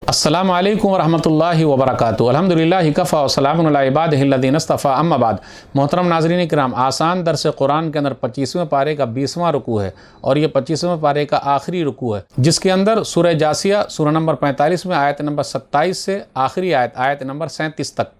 अस्सलामु अलैकुम वरहमतुल्लाहि वबरकातुहू। अल्हम्दुलिल्लाहि कफ़ा व सलामुन अला इबादिहिल्लज़ीना इस्तफ़ा, अम्मा बाद। मोहतरम नाज़रीन किराम, आसान दर्स कुरान के अंदर 25वें पारे का 20वां रुकू है और ये 25वें पारे का आखिरी रुकू है, जिसके अंदर सूरह जासिया सूरह नंबर 45 में आयत नंबर 27 से आखिरी आयत नंबर 37 तक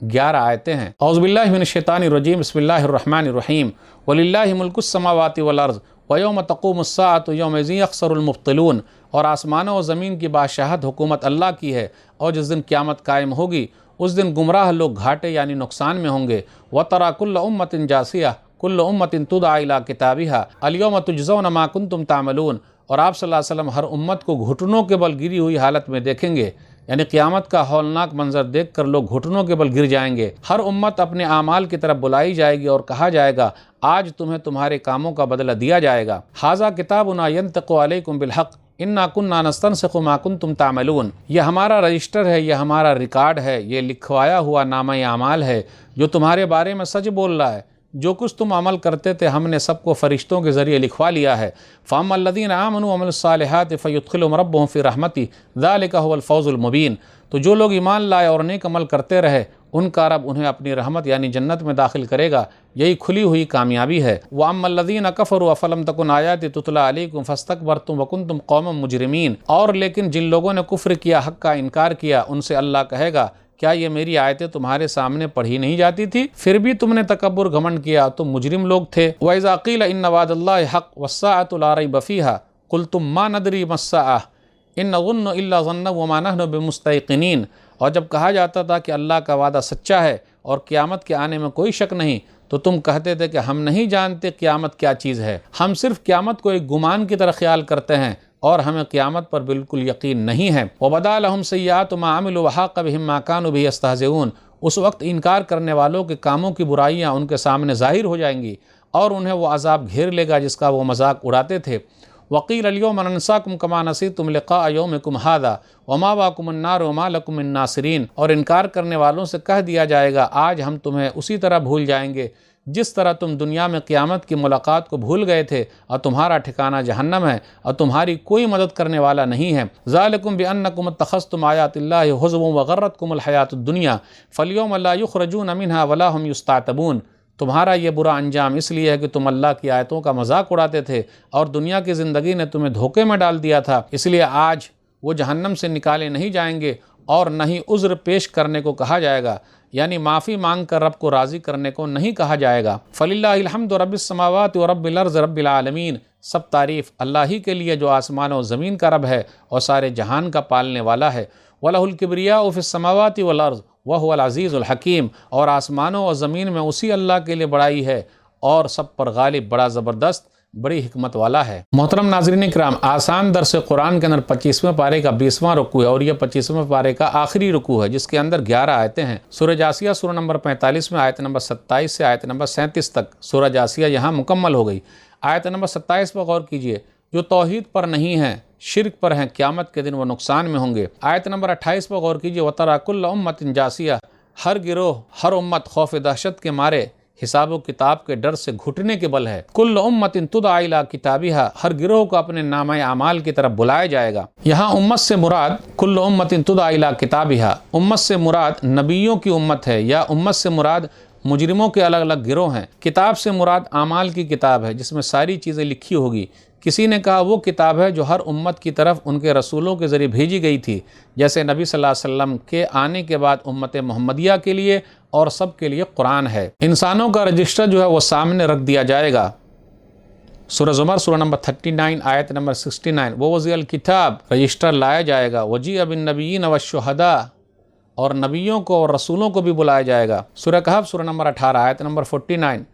11 आयतें हैं। औज़ुबिल्लाहि मिनश्शैतानिर्रजीम, बिस्मिल्लाहिर्रहमानिर्रहीम। वलिल्लाहि मुल्कुस समावाति वल अर्ज़ व यौम तक़ूमुस्साअतु यौमइज़िन यख़्सरुल मुब्तिलून। और आसमानों और ज़मीन की बादशाहत हुकूमत अल्लाह की है, और जिस दिन क़यामत कायम होगी उस दिन गुमराह लोग घाटे यानी नुकसान में होंगे। व तरा कुल्ल उम्मतिन जासिया कुल्ल उम्मतिन तुदआ इला किताबिहा अल यौम तुजज़ौना मा कुंतुम तामलून। और आप सल्लल्लाहु अलैहि वसल्लम हर उम्मत को घुटनों के बल गिरी हुई हालत में देखेंगे, यानी क़यामत का हौलनाक मंजर देखकर लोग घुटनों के बल गिर जाएंगे। हर उम्मत अपने आमाल की तरफ बुलाई जाएगी और कहा जाएगा, आज तुम्हें तुम्हारे कामों का बदला दिया जाएगा। हाज़ा किताबुना यंतिक़ु अलैकुम बिलहक़ इन्ना कुन्ना नस्तनसिख़ु मा कुंतुम तामलून। ये हमारा रजिस्टर है, ये हमारा रिकॉर्ड है, ये लिखवाया हुआ नामा आमाल है जो तुम्हारे बारे में सच बोल रहा है। जो कुछ तुम अमल करते थे हमने सबको फरिश्तों के ज़रिए लिखवा लिया है। फ़अम्मल्लज़ीना आमनू व अमिलुस्सालिहाति फ़युदख़िलुहुम रब्बुहुम फ़ी रहमतिही ज़ालिका हुवल फ़ौज़ुल मुबीन। तो जो लोग ईमान लाए और नेक अमल करते रहे, उनका रब उन्हें अपनी रहमत यानी जन्नत में दाखिल करेगा, यही खुली हुई कामयाबी है। व अम्मल्लज़ीना कफ़रू अफ़लम तकुन आयाति तुतला अलैकुम फ़स्तकबरतुम व कुंतुम क़ौमन मुजरिमीन। और लेकिन जिन लोगों ने कुफ्र किया, हक़ का इनकार किया, उनसे अल्लाह कहेगा, क्या ये मेरी आयतें तुम्हारे सामने पढ़ी नहीं जाती थी, फिर भी तुमने तकब्बुर घमंड किया, तुम मुजरिम लोग थे। व इज़ा क़ीला इन्न वादल्लाहि हक़ वस्साअतु ला रैब फ़ीहा क़ुल्तुम मा नदरी मस्साअह इन नज़ुन्नु इल्ला ज़न्न व मा नहनु बिमुस्तैक़िनीन। और जब कहा जाता था कि अल्लाह का वादा सच्चा है और क़यामत के आने में कोई शक नहीं, तो तुम कहते थे कि हम नहीं जानते क़यामत क्या चीज़ है, हम सिर्फ क़यामत को एक गुमान की तरह ख्याल करते हैं और हमें क़यामत पर बिल्कुल यकीन नहीं है। वबदा लहुम सय्यातु मा अमिलू व हाक़ बिहिम मा कानू बिही यस्तहज़िऊन। उस वक्त इनकार करने वालों के कामों की बुराइयाँ उनके सामने ज़ाहिर हो जाएंगी और उन्हें वो अज़ाब घेर लेगा जिसका वो मजाक उड़ाते थे। वक़ील अल-यौम ननसाकुम कमा नसीतुम लिक़ाअ यौमिकुम हाज़ा व मावाकुमुन नार व मा लकुम मिन नासिरीन। और इनकार करने वालों से कह दिया जाएगा, आज हम तुम्हें उसी तरह भूल जाएंगे जिस तरह तुम दुनिया में क़यामत की मुलाकात को भूल गए थे, और तुम्हारा ठिकाना जहन्नम है और तुम्हारी कोई मदद करने वाला नहीं है। ज़ालिकुम बिअन्नकुम इत्तख़ज़्तुम आयातिल्लाहि हुज़ुवन व गर्रतकुमुल हयातुद दुनिया फ़ल्यौम ला युख़्रजून मिन्हा वला हुम युस्तातबून। तुम्हारा ये बुरा अंजाम इसलिए है कि तुम अल्लाह की आयतों का मजाक उड़ाते थे और दुनिया की ज़िंदगी ने तुम्हें धोखे में डाल दिया था, इसलिए आज वो जहन्नम से निकाले नहीं जाएंगे और न ही उज़्र पेश करने को कहा जाएगा, यानी माफ़ी मांग कर रब को राज़ी करने को नहीं कहा जाएगा। फ़लिल्लाहिल हम्दु रब्बिस समावाति व रब्बिल अर्ज़ रब्बिल आलमीन। सब तारीफ़ अल्लाह ही के लिए जो आसमान और ज़मीन का रब है और सारे जहान का पालने वाला है। वलहुल किब्रियाउ फ़िस समावाति वल अर्ज़ व हुवल अज़ीज़ुल हकीम। और आसमानों और ज़मीन में उसी अल्लाह के लिए बड़ाई है और सब पर गालिब, बड़ा ज़बरदस्त, बड़ी हिकमत वाला है। मोहतरम नाज़रीन किराम, आसान दर्स कुरान के अंदर 25वें पारे का 20वां रुकू है और यह 25वें पारे का आखिरी रुकू है, जिसके अंदर 11 आयतें हैं। सूरह जासिया सूरह नंबर 45 में आयत नंबर 27 से आयत नंबर 37 तक सूरह जासिया यहाँ मुकम्मल हो गई। आयत नंबर 27 पर गौर कीजिए, जो तौहीद पर नहीं हैं, शिर्क पर हैं, क़यामत के दिन वो नुकसान में होंगे। आयत नंबर 28 पर गौर कीजिए, वतरा कुल्ल उम्मतिन जासिया, हर गिरोह, हर उम्मत खौफ दहशत के मारे, हिसाब किताब के डर से घुटने के बल है। कुल्ल उम्मतिन तुदआ इला किताबिहा, हर गिरोह को अपने नामा आमाल की तरफ बुलाया जाएगा। यहाँ उम्मत से मुराद कुल्ल उम्मतिन तुदआ इला किताबिहा, उम्मत से मुराद नबियों की उम्मत है या उम्मत से मुराद मुजरिमों के अलग अलग गिरोह हैं। किताब से मुराद आमाल की किताब है जिसमें सारी चीज़ें लिखी होगी। किसी ने कहा वो किताब है जो हर उम्मत की तरफ उनके रसूलों के ज़रिए भेजी गई थी, जैसे नबी सल्लल्लाहु अलैहि वसल्लम के आने के बाद उम्मत मोहम्मदिया के लिए और सब के लिए कुरान है। इंसानों का रजिस्टर जो है वो सामने रख दिया जाएगा। सूरह ज़ुमर सूरह नंबर 39 आयत नंबर 69, वो वज़ीअल किताब, रजिस्टर लाया जाएगा। वजीअ बिन नबिय्यीन व शुहदा, और नबियों को और रसूलों को भी बुलाया जाएगा। सूरह कहफ सूरह नंबर 18 आयत नंबर 49,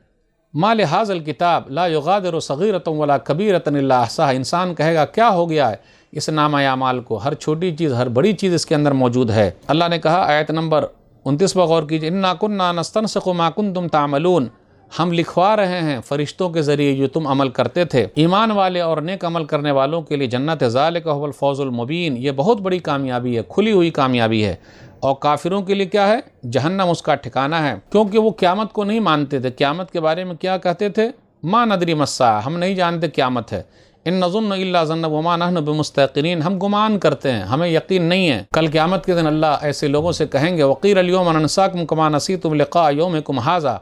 मा लिहाज़ल किताब ला युगादिरु सगीरतन वला कबीरतन इल्ला अहसाहा। इंसान कहेगा क्या हो गया है इस नामा आमाल को, हर छोटी चीज़ हर बड़ी चीज़ इसके अंदर मौजूद है। अल्लाह ने कहा आयत नंबर 29 पर गौर कीजिए, इन्ना कुन्ना नस्तनसिख़ु मा कुंतुम तामलून, हम लिखवा रहे हैं फरिश्तों के ज़रिए जो तुम अमल करते थे। ईमान वाले और नेक अमल करने वालों के लिए जन्नत है। ज़ालिका हुवल फ़ौज़ुल मुबीन, ये बहुत बड़ी कामयाबी है, खुली हुई कामयाबी है। और काफिरों के लिए क्या है? जहन्नम उसका ठिकाना है, क्योंकि वो क़यामत को नहीं मानते थे। क़यामत के बारे में क्या कहते थे? मा नदरी मस्सा, हम नहीं जानते क़यामत है। ان نظن الا ظن وما نحن بمستيقنين، ہم گمان کرتے ہیں، ہمیں یقین نہیں ہے۔ کل قیامت کے دن اللہ ایسے لوگوں سے کہیں گے وقیل اليوم ننساكم كما نسيتم لقاء يومكم هذا،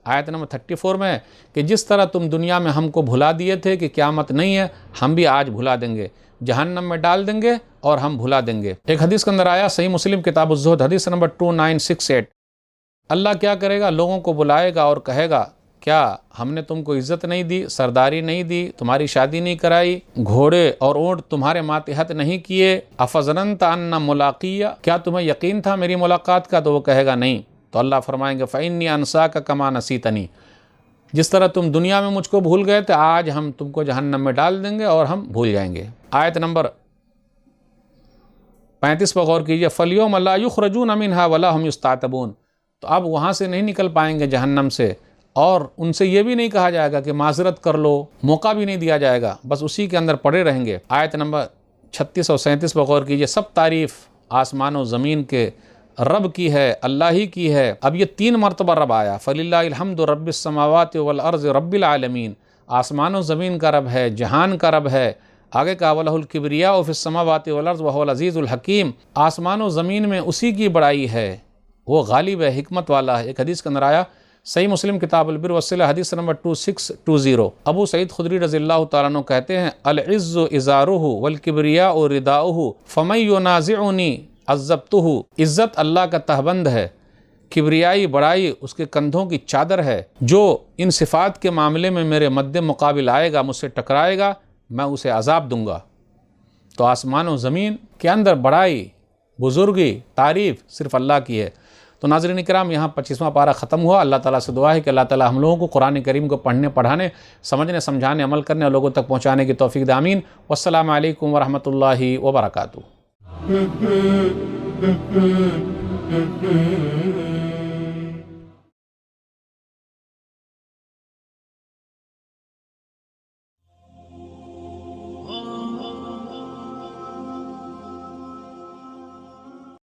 آیت نمبر 34 میں، کہ جس طرح تم دنیا میں ہم کو بھلا دیے تھے کہ قیامت نہیں ہے، ہم بھی آج بھلا دیں گے، جہنم میں ڈال دیں گے اور ہم بھلا دیں گے۔ ایک حدیث کے اندر آیا، صحیح مسلم کتاب الزہد، حدیث نمبر 2968، اللہ کیا کرے گا، لوگوں کو بلائے گا اور کہے گا کیا ہم نے تم کو عزت نہیں دی، سرداری نہیں دی، تمہاری شادی نہیں کرائی، گھوڑے اور اونٹ تمہارے ماتحت نہیں کیے، افظننت ان ملاقیہ، کیا تمہیں یقین تھا میری ملاقات کا؟ تو وہ کہے گا نہیں، تو اللہ فرمائیں گے فإنی انساک کما نسیتنی، جس طرح تم دنیا میں مجھ کو بھول گئے تھے، آج ہم تم کو جہنم میں ڈال دیں گے اور ہم بھول جائیں گے۔ آیت نمبر 35 پر غور کیجئے، فَالْيَوْمَ لَا يُخْرَجُونَ مِنْهَا وَلَا هُمْ يُسْتَعْتَبُونَ، تو اب وہاں سے نہیں نکل پائیں گے جہنم سے، اور ان سے یہ بھی نہیں کہا جائے گا کہ معذرت کر لو، موقع بھی نہیں دیا جائے گا، بس اسی کے اندر پڑے رہیں گے۔ آیت نمبر 36 اور 37 پر غور کیجئے، سب تعریف آسمان و زمین کے رب کی ہے، اللہ ہی کی ہے۔ اب یہ 3 مرتبہ رب آیا، فَلِلَّهِ الْحَمْدُ رَبِّ السَّمَاوَاتِ وَالْأَرْضِ رَبِّ الْعَالَمِينَ، آسمان و زمین کا رب ہے، جہان کا رب ہے۔ آگے کہا وَلَهُ الْكِبْرِيَاءُ فِي السَّمَاوَاتِ وَالْأَرْضِ وَهُوَ الْعَزِيزُ الْحَكِيمُ، آسمان و زمین میں اسی کی بڑائی ہے، وہ غالب ہے، حکمت والا ہے۔ ایک حدیث کے اندر آیا، صحیح مسلم کتاب البر والصلہ، حدیث نمبر 2620، ابو سعید خدری رضی اللہ تعالیٰ عنہ کہتے ہیں العز ازارہ والکبریاء رداؤہ فمن ینازعنی عذبتہ، عزت اللہ کا تہبند ہے، کبریائی بڑائی اس کے کندھوں کی چادر ہے، جو ان صفات کے معاملے میں میرے مد مقابل آئے گا، مجھ سے ٹکرائے گا، میں اسے عذاب دوں گا۔ تو آسمان و زمین کے اندر بڑائی، بزرگی، تعریف صرف اللہ کی ہے۔ تو ناظرین کرام، یہاں 25واں پارہ ختم ہوا۔ اللہ تعالیٰ سے دعا ہے کہ اللہ تعالیٰ ہم لوگوں کو قرآن کریم کو پڑھنے، پڑھانے، سمجھنے، سمجھانے، عمل کرنے اور لوگوں تک پہنچانے کی توفیق دے، آمین۔ والسلام علیکم ورحمۃ اللہ وبرکاتہ۔